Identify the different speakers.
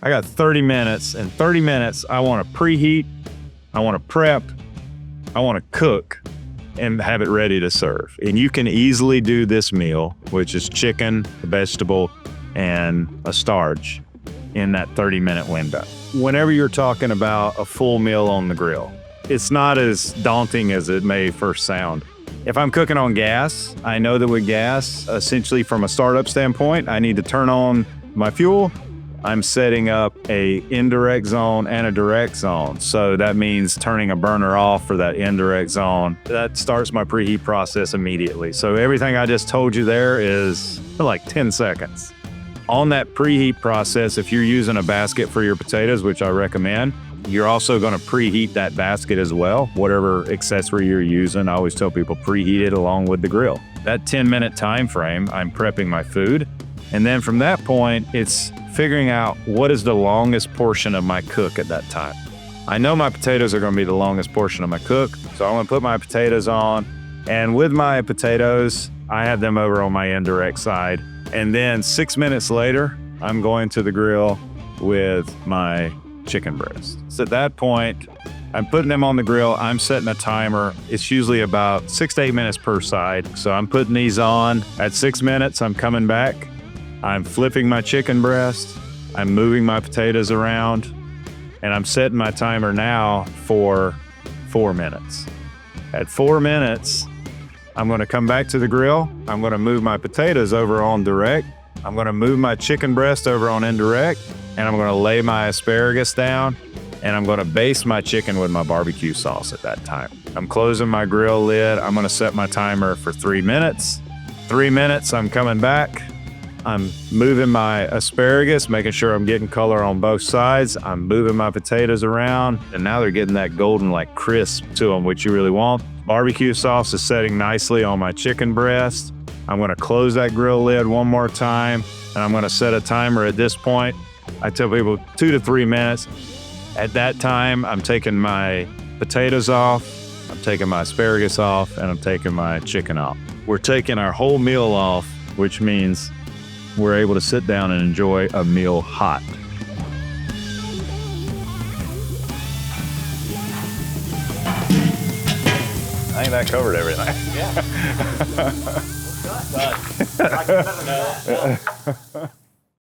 Speaker 1: I got 30 minutes. In 30 minutes, I want to preheat, I want to prep, I want to cook, and have it ready to serve. And you can easily do this meal, which is chicken, a vegetable, and a starch in that 30-minute window. Whenever you're talking about a full meal on the grill, it's not as daunting as it may first sound. If I'm cooking on gas, I know that with gas, essentially from a startup standpoint, I need to turn on my fuel. I'm setting up a indirect zone and a direct zone. So that means turning a burner off for that indirect zone. That starts my preheat process immediately. So everything I just told you there is like 10 seconds. On that preheat process, if you're using a basket for your potatoes, which I recommend, you're also going to preheat that basket as well. Whatever accessory you're using, I always tell people preheat it along with the grill. That 10-minute time frame, I'm prepping my food. And then from that point, it's figuring out what is the longest portion of my cook at that time. I know my potatoes are going to be the longest portion of my cook, so I'm going to put my potatoes on. And with my potatoes, I have them over on my indirect side. And then 6 minutes later, I'm going to the grill with my chicken breast. So at that point, I'm putting them on the grill. I'm setting a timer. It's usually about 6 to 8 minutes per side. So I'm putting these on. At 6 minutes, I'm coming back. I'm flipping my chicken breast. I'm moving my potatoes around. And I'm setting my timer now for 4 minutes. At 4 minutes, I'm going to come back to the grill. I'm going to move my potatoes over on direct. I'm going to move my chicken breast over on indirect. And I'm going to lay my asparagus down. And I'm going to baste my chicken with my barbecue sauce at that time. I'm closing my grill lid. I'm going to set my timer for 3 minutes. 3 minutes, I'm coming back. I'm moving my asparagus, making sure I'm getting color on both sides. I'm moving my potatoes around, and now they're getting that golden like crisp to them, which you really want. Barbecue sauce is setting nicely on my chicken breast. I'm going to close that grill lid one more time, and I'm going to set a timer at this point. I tell people 2 to 3 minutes. At that time, I'm taking my potatoes off, I'm taking my asparagus off, and I'm taking my chicken off. We're taking our whole meal off, which means we're able to sit down and enjoy a meal hot. I think that covered everything.
Speaker 2: Yeah. Done. I can never know.